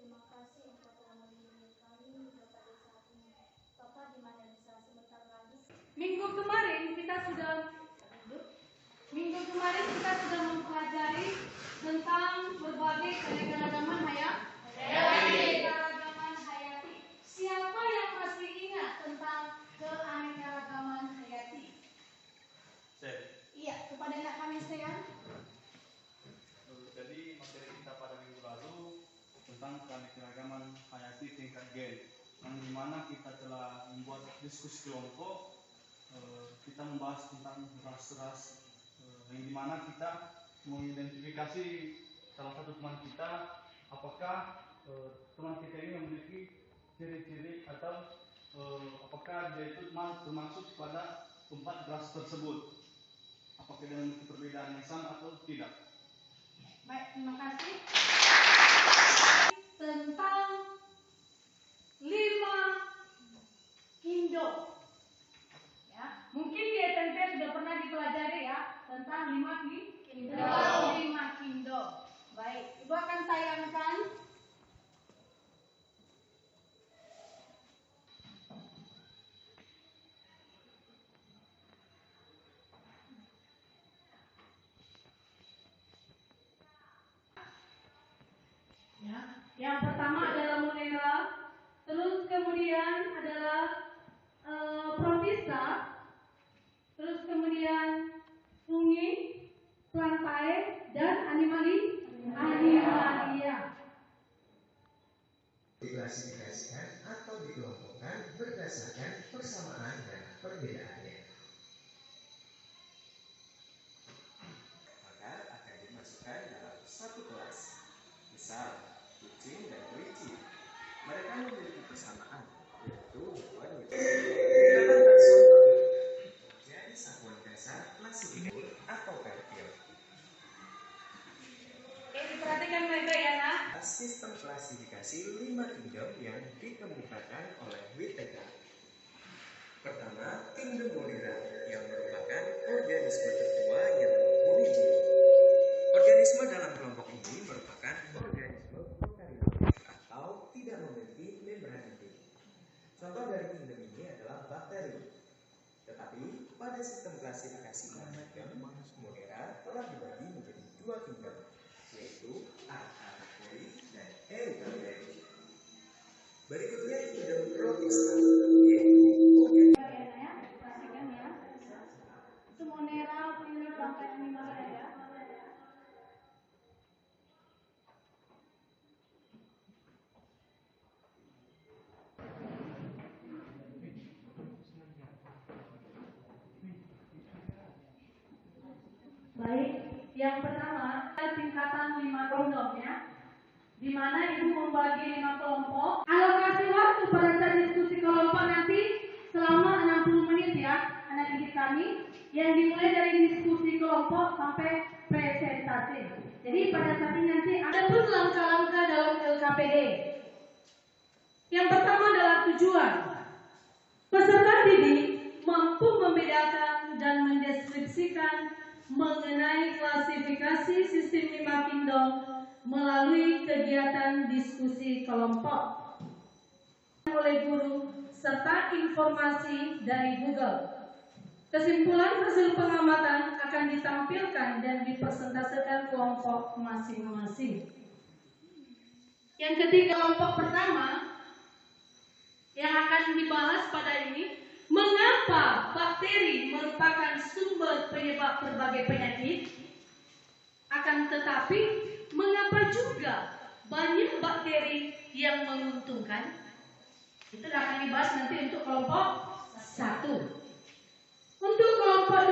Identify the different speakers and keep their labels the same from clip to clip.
Speaker 1: Terima kasih Engkau telah melindungi kami hingga pada saat ini. Bapak, di mana bisa sebentar lagi?
Speaker 2: Minggu kemarin kita sudah mempelajari tentang berbagai keanekaragaman hayati. Siapa yang masih ingat tentang keanekaragaman hayati? Iya, kepada anak kami sekalian.
Speaker 3: Jadi materi kita pada minggu lalu tentang keanekaragaman hayati tingkat gen, yang dimana kita telah membuat diskusi kelompok. Kita membahas tentang ras-ras, yang dimana kita mengidentifikasi salah satu teman kita, apakah teman kita ini memiliki ciri-ciri atau apakah dia itu termasuk pada 4 ras tersebut, apakah dia memiliki perbedaan yang sama atau tidak.
Speaker 2: Baik, terima kasih. Tentang 5 kindo. Ya, mungkin di SMP sudah pernah dipelajari ya tentang 5 kindo. Baik, Ibu akan tayangkan. Ya, yang pertama adalah Monera, terus kemudian adalah Protista, terus kemudian fungi, plantae, dan animalia.
Speaker 4: Diklasifikasikan atau dikelompokkan berdasarkan persamaan dan perbedaannya. Maka akan dimasukkan dalam satu kelas. Misal, kucing dan kelinci. Mereka memiliki persamaan, yaitu hewan yang dalam takson menjadi satuan dasar klasifikator atau vertil.
Speaker 2: Diperhatikan baik-baik ya, Nak.
Speaker 4: Sistem klasifikasi 5 kingdom yang dikemukakan oleh Whittaker. Pertama, kingdom Monera yang merupakan organisme tertua yang menghuni bumi. Organisme dalam kelompok ini merupakan organisme prokariot atau tidak memiliki membran inti. Contoh dari kingdom ini adalah bakteri. Tetapi pada sistem klasifikasi kingdom, Monera telah dibagi menjadi 2 kingdom, yaitu Archaeopteryx dan Eukaryotes. Berikutnya kingdom Protista, yaitu
Speaker 2: Perhatikan ya. Itu Monera, fungi, plantae, animalia ya. Baik, yang pertama tingkatan 5 kingdom ya, di mana Ibu membagi 5 kelompok. Alokasi waktu pada saat diskusi kelompok nanti selama 60 menit ya, anak didik kami, yang dimulai dari diskusi kelompok sampai presentasi. Jadi pada saat ini nanti ada pun langkah-langkah dalam LKPD. Yang pertama adalah tujuan. Peserta didik mampu membedakan dan mendeskripsikan mengenai klasifikasi sistem 5 kingdom melalui kegiatan diskusi kelompok oleh guru serta informasi dari Google. Kesimpulan hasil pengamatan akan ditampilkan dan dipresentasikan kelompok masing-masing. Yang ketiga, kelompok pertama yang akan dibahas pada ini, mengapa bakteri merupakan sumber penyebab berbagai penyakit? Akan tetapi, mengapa juga banyak bakteri yang menguntungkan? Itu akan dibahas nanti untuk kelompok 1. Untuk kelompok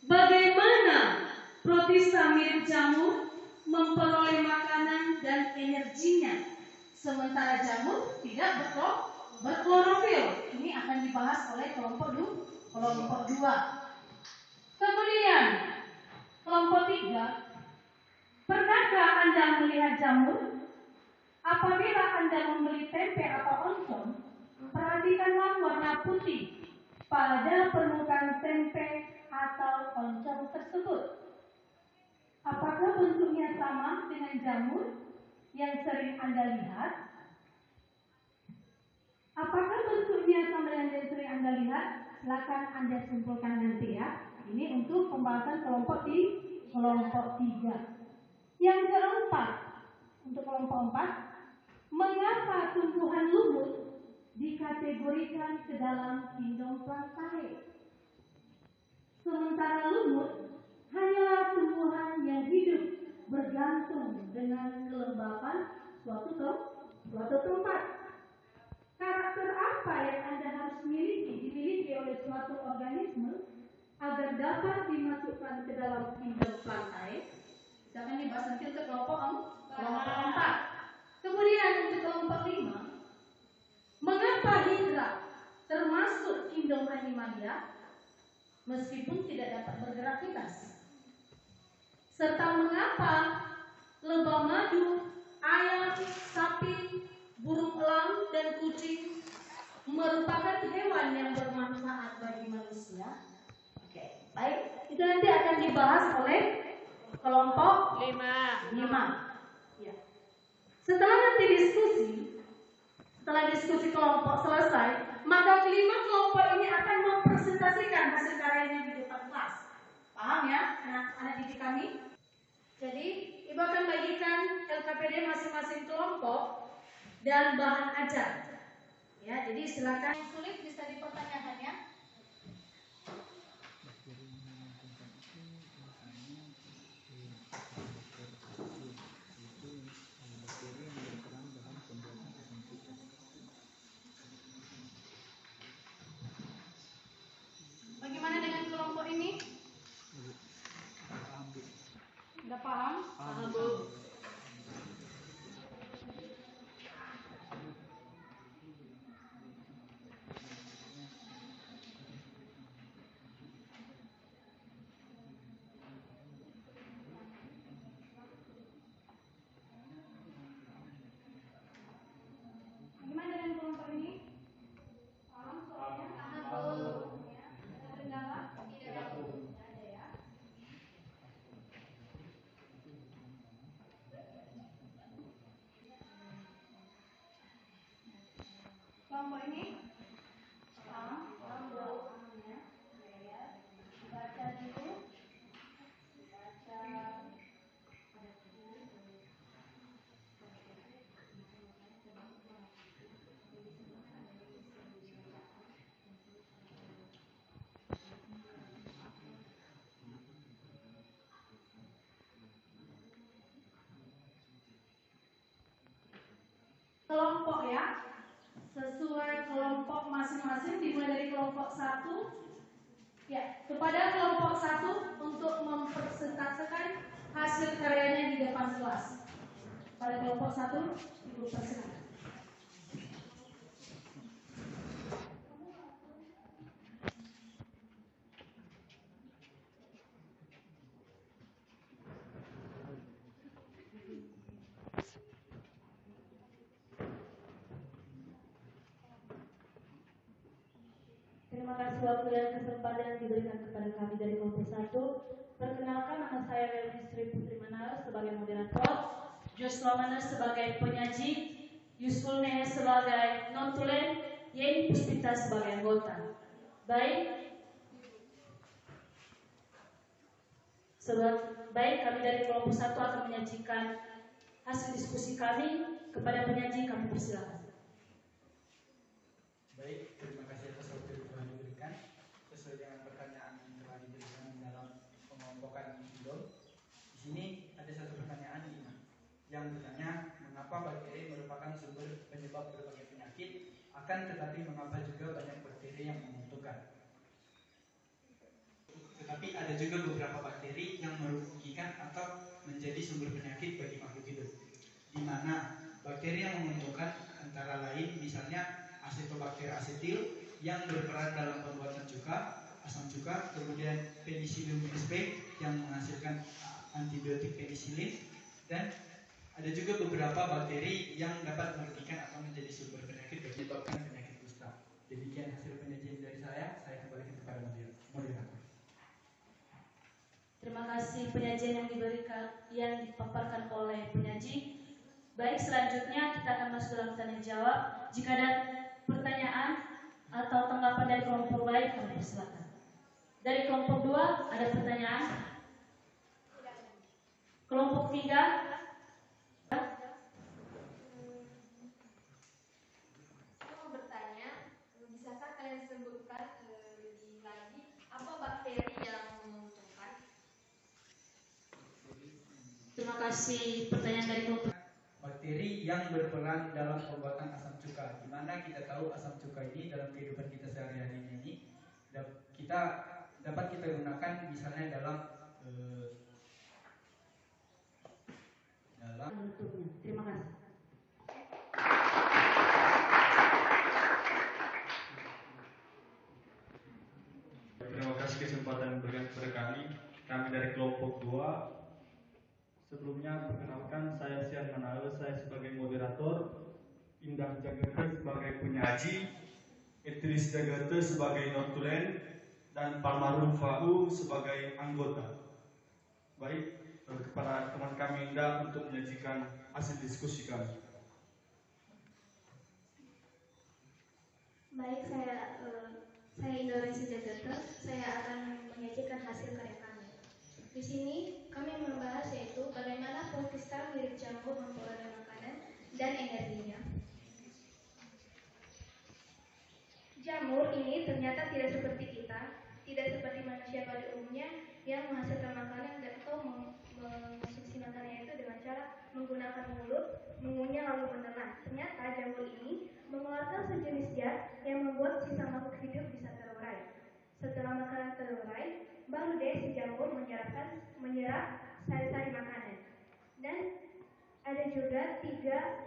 Speaker 2: 2, bagaimana Protista mirip jamur memperoleh makanan dan energinya, sementara jamur tidak berklorofil. Ini akan dibahas oleh kelompok 2. Kemudian kelompok 3, pernahkah Anda melihat jamur? Apabila Anda membeli tempe atau oncom, perhatikanlah warna putih pada permukaan tempe atau oncom tersebut. Apakah bentuknya sama dengan jamur? yang sering Anda lihat? Apakah bentuknya sama dengan yang sering Anda lihat? Silakan Anda simpulkan nanti ya. Ini untuk pembahasan kelompok 3. Yang keempat, untuk kelompok 4, mengapa tumbuhan lumut dikategorikan ke dalam kingdom plantae? Sementara lumut hanyalah tumbuhan yang hidup bergantung dengan kelembapan suatu tempat. Karakter apa yang Anda harus dimiliki oleh suatu organisme agar dapat dimasukkan ke dalam kingdom plantae? Kita akan dibahas nanti untuk kelompok 4. Kemudian untuk kelompok 5, mengapa hidra termasuk kingdom animalia meskipun tidak dapat beraktivitas? Serta mengapa lebah madu, ayam, sapi, burung elang, dan kucing merupakan hewan yang bermanfaat bagi manusia? Oke, baik. Itu nanti akan dibahas oleh kelompok 5. Ya. Setelah nanti diskusi kelompok selesai, maka kelima kelompok ini akan mempresentasikan hasil karyanya di depan kelas. Paham ya, anak-anak didik kami? Jadi, Ibu akan bagikan LKPD masing-masing kelompok dan bahan ajar. Ya, jadi silakan yang sulit bisa dipertanyakan ya. Bagaimana dengan kelompok ini? Sudah paham? Paham, Bu. Bagaimana dengan kelompok ini? Paham soalnya? Paham, Bu. Ada kendala? Tidak, Bu. Tidak ada ya. Kelompok ini? Paham? Paham, Bu. Ya. Baca dulu. Baca. Kelompok ya, sesuai kelompok masing-masing dimulai dari kelompok 1 ya, kepada kelompok 1 untuk mempresentasikan hasil karyanya di depan kelas. Pada kelompok 1 Ibu persilakan.
Speaker 5: Terima kasih waktu dan kesempatan yang diberikan kepada kami dari kelompok 1. Perkenalkan, nama saya Relmi Sri Putri Manara sebagai moderator, Joshua Manar sebagai penyaji, Yusful Nehe sebagai notulen, Yeni Puspita sebagai anggota. Baik, kami dari kelompok 1 akan menyajikan hasil diskusi kami kepada penyaji. Kami persilakan.
Speaker 6: Baik, terima kasih atas waktu yang telah diberikan. Sesuai dengan pertanyaan yang telah diberikan dalam pengelompokan Indo, di sini ada satu pertanyaan yang bertanya mengapa bakteri merupakan sumber penyebab berbagai penyakit, akan tetapi mengapa juga banyak bakteri yang menguntungkan. Tetapi ada juga beberapa bakteri yang merugikan atau menjadi sumber penyakit bagi makhluk hidup, di mana bakteri yang menguntungkan antara lain misalnya Acetobacter acetyl yang berperan dalam pembuatan cuka, asam cuka, kemudian Penicillium sp yang menghasilkan antibiotik penisilin, dan ada juga beberapa bakteri yang dapat merugikan atau menjadi sumber penyakit menyebabkan penyakit kusta. Demikian hasil penyajian dari saya kembalikan kepada moderator.
Speaker 5: Terima kasih penyajian yang dipaparkan oleh penyaji. Baik, selanjutnya kita akan masuk dalam tanya jawab. Jika ada pertanyaan atau tanggapan dari kelompok baik, kami persilakan. Dari kelompok 2 ada pertanyaan? Kelompok 3?
Speaker 1: Saya mau bertanya, bisakah kalian sebutkan lebih lagi apa bakteri yang menguntungkan?
Speaker 5: Terima kasih pertanyaan dari kelompok.
Speaker 6: Bakteri yang berperan dalam pembuatan asam cuka. Di mana kita tahu asam cuka ini dalam kehidupan kita sehari-hari ini kita dapat kita gunakan misalnya dalam
Speaker 5: Terima kasih.
Speaker 3: Terima kasih kesempatan yang diberikan kepada kami. Kami dari kelompok 2. Sebelumnya perkenalkan, saya Sian Manalo, saya sebagai moderator, Indah Jagata sebagai penyaji, Idris Jagata sebagai notulen, dan Palmarul Fau sebagai anggota. Baik, kepada teman kami Indah untuk menyajikan hasil diskusi kami.
Speaker 1: Baik, saya Indonesia Jagata. Saya akan menyajikan hasil karya kami. Di sini kami membahas yaitu bagaimana pohon mirip jamur memperoleh makanan dan energinya. Jamur ini ternyata tidak seperti kita, tidak seperti manusia pada umumnya yang menghasilkan makanan atau mengonsumsi makanan itu dengan cara menggunakan mulut, mengunyah lalu menelan. Ternyata jamur ini mengeluarkan sejenis zat yang membuat sisa makhluk hidup bisa terurai. Setelah makanan terurai, baru deh si jamur menyerap sari-sari makanan. Dan ada juga tiga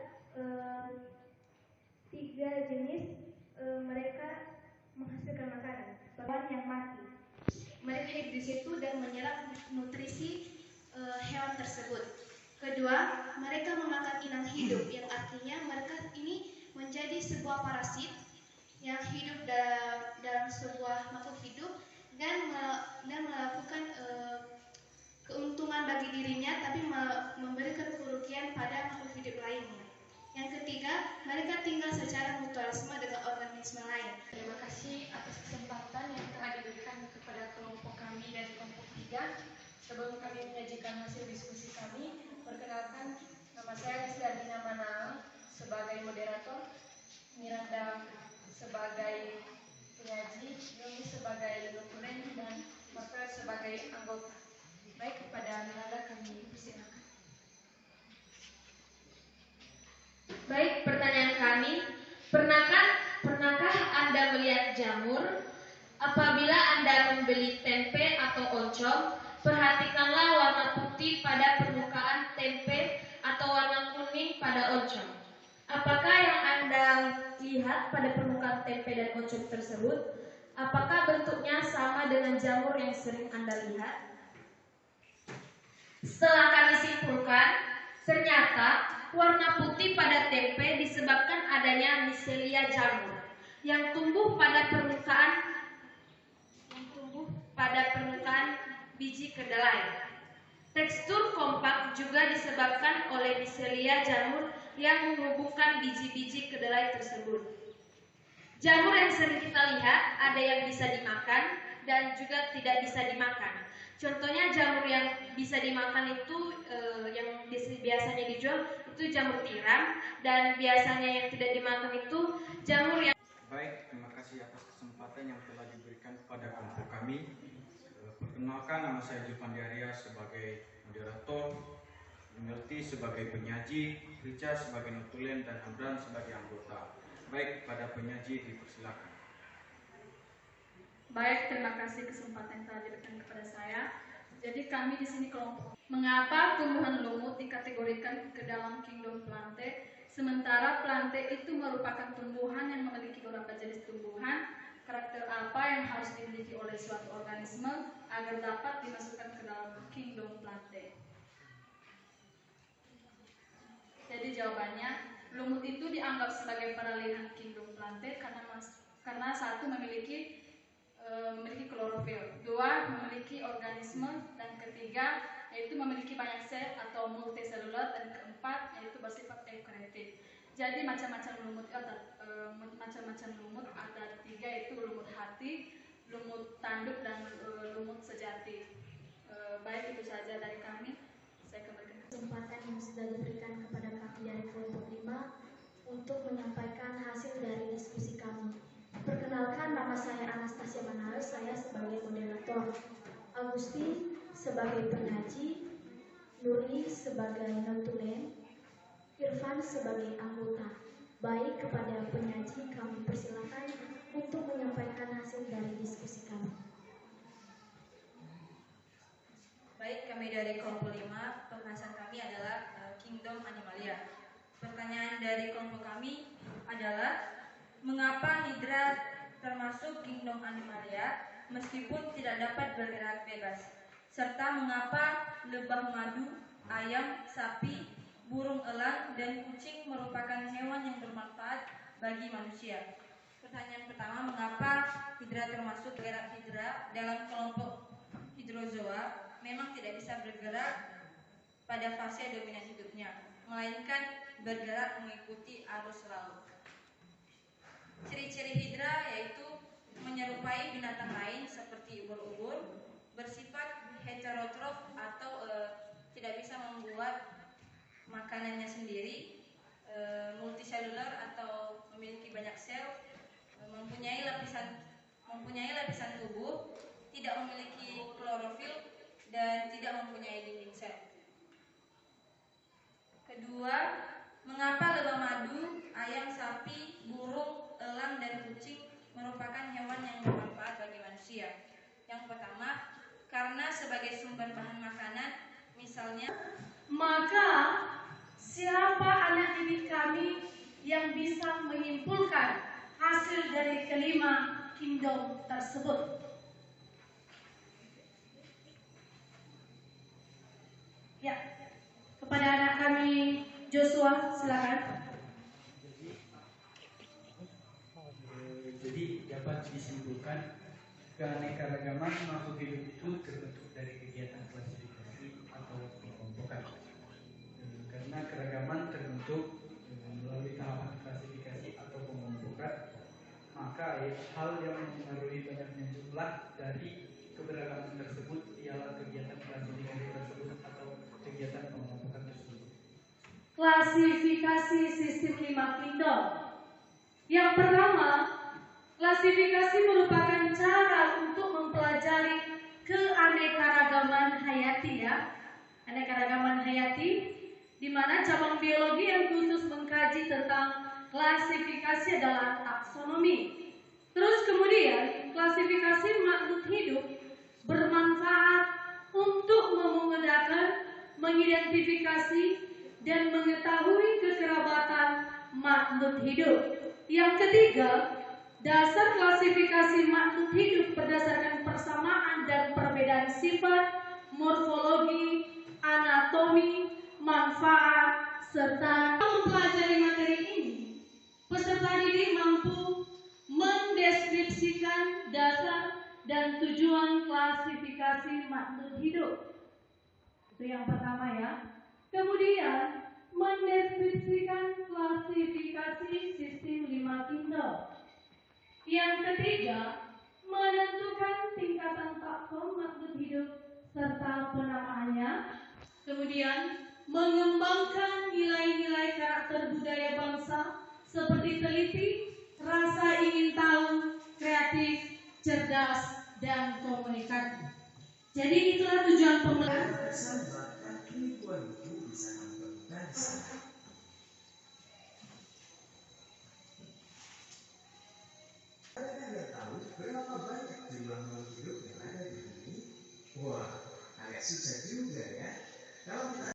Speaker 1: jenis mereka menghasilkan makanan, hewan yang mati. Mereka hidup di situ dan menyerap nutrisi hewan tersebut. Kedua, mereka memakan inang hidup, yang artinya mereka ini menjadi sebuah parasit yang hidup dalam sebuah makhluk hidup dan melakukan keuntungan bagi dirinya, tapi memberikan kerugian pada makhluk hidup lainnya. Yang ketiga, mereka tinggal secara mutualisme dengan organisme lain.
Speaker 7: Terima kasih atas kesempatan yang telah diberikan kepada kelompok kami dari kelompok 3. Sebelum kami menyajikan hasil diskusi kami, perkenalkan, nama saya Lisdardina Manal sebagai moderator, Miranda sebagai penyaji, Yoni sebagai dokumen, dan Marvel sebagai anggota. Baik, kepada Miranda kami persilakan.
Speaker 8: Baik, pertanyaan kami, pernahkah Anda melihat jamur? Apabila Anda membeli tempe atau oncom, perhatikanlah warna putih pada permukaan tempe atau warna kuning pada oncom. Apakah yang Anda lihat pada permukaan tempe dan oncom tersebut? Apakah bentuknya sama dengan jamur yang sering Anda lihat? Setelah kami simpulkan, ternyata warna putih pada tempe disebabkan adanya miselia jamur yang tumbuh pada permukaan biji kedelai. Tekstur kompak juga disebabkan oleh miselia jamur yang menghubungkan biji-biji kedelai tersebut. Jamur yang sering kita lihat ada yang bisa dimakan dan juga tidak bisa dimakan. Contohnya jamur yang bisa dimakan itu yang biasanya dijual itu jamur tiram, dan biasanya yang tidak dimakan itu jamur yang...
Speaker 9: Baik, terima kasih atas kesempatan yang telah diberikan kepada kelompok kami. Perkenalkan, nama saya Julfandi Arya sebagai moderator, Melty sebagai penyaji, Rica sebagai notulen, dan Amran sebagai anggota. Baik, kepada penyaji dipersilakan.
Speaker 2: Baik, terima kasih kesempatan yang telah diberikan kepada saya. Jadi kami di sini kelompok. Mengapa tumbuhan lumut dikategorikan ke dalam kingdom plante, sementara plante itu merupakan tumbuhan yang memiliki beberapa jenis tumbuhan? Karakter apa yang harus dimiliki oleh suatu organisme agar dapat dimasukkan ke dalam kingdom plante? Jadi jawabannya, lumut itu dianggap sebagai peralihan kingdom plante karena satu memiliki klorofil, dua memiliki organisme, dan ketiga yaitu memiliki banyak sel atau
Speaker 5: multiselular, dan keempat yaitu bersifat eukaryotik. Jadi macam-macam lumut ada 3, yaitu lumut hati, lumut tanduk, dan lumut sejati. Baik, itu saja dari kami. Saya kembalikan
Speaker 1: Kesempatan yang sudah diberikan kepada kami dari kelompok 5 untuk menyampaikan hasil dari diskusi kami. Perkenalkan, nama saya Anastasia Manaus, saya sebagai moderator, Agusti sebagai penyaji, Nuri sebagai notulen, Irfan sebagai anggota. Baik, kepada penyaji kami persilakan untuk menyampaikan hasil dari diskusi kami.
Speaker 8: Baik, kami dari kelompok 5, pembahasan kami adalah Kingdom Animalia. Pertanyaan dari kelompok kami adalah, mengapa Hydra termasuk Kingdom Animalia meskipun tidak dapat bergerak bebas? Serta mengapa lebah madu, ayam, sapi, burung elang, dan kucing merupakan hewan yang bermanfaat bagi manusia? Pertanyaan pertama, mengapa Hydra termasuk bergerak? Hydra dalam kelompok Hydrozoa memang tidak bisa bergerak pada fase dominan hidupnya, melainkan bergerak mengikuti arus laut. Ciri-ciri Hydra yaitu menyerupai binatang lain seperti ubur-ubur, bersifat heterotrof atau tidak bisa membuat makanannya sendiri, multiselular atau memiliki banyak sel, mempunyai lapisan tubuh, tidak memiliki klorofil, dan tidak mempunyai dinding sel. Kedua, mengapa lebah madu, ayam, sapi, burung, elang, dan kucing merupakan hewan yang bermanfaat bagi manusia? Yang pertama, karena sebagai sumber bahan makanan, misalnya.
Speaker 2: Maka siapa anak didik kami yang bisa menyimpulkan hasil dari kelima kingdom tersebut? Ya, kepada anak kami Joshua, silakan.
Speaker 6: Jadi dapat disimpulkan keanekaragaman makhluk hidup itu terbentuk dari kegiatan klasifikasi atau pengelompokan. Karena keragaman terbentuk melalui tahapan klasifikasi atau pengelompokan, maka hal yang mempengaruhi banyaknya jumlah dari keberagaman tersebut ialah kegiatan klasifikasi tersebut atau kegiatan pengelompokan tersebut.
Speaker 2: Klasifikasi sistem 5 kingdom. Yang pertama, klasifikasi merupakan cara untuk mempelajari keanekaragaman hayati, ya. Anekaragaman hayati, di mana cabang biologi yang khusus mengkaji tentang klasifikasi adalah taksonomi. Terus kemudian, klasifikasi makhluk hidup bermanfaat untuk memudahkan mengidentifikasi dan mengetahui kekerabatan makhluk hidup. Yang ketiga, dasar klasifikasi makhluk hidup berdasarkan persamaan dan perbedaan sifat, morfologi, anatomi, manfaat, serta mempelajari materi ini, peserta didik mampu mendeskripsikan dasar dan tujuan klasifikasi makhluk hidup. Itu yang pertama, ya. Kemudian, mendeskripsikan klasifikasi sistem 5 kingdom. Yang ketiga, menentukan tingkatan takson makhluk hidup serta penamaannya. Kemudian, mengembangkan nilai-nilai karakter budaya bangsa seperti teliti, rasa ingin tahu, kreatif, cerdas, dan komunikatif. Jadi itulah tujuan pembelajaran.
Speaker 4: Anda tahu berapa banyak jumlah makhluk hidup yang ada di bumi? Wah, agak susah juga ya. Kalau kita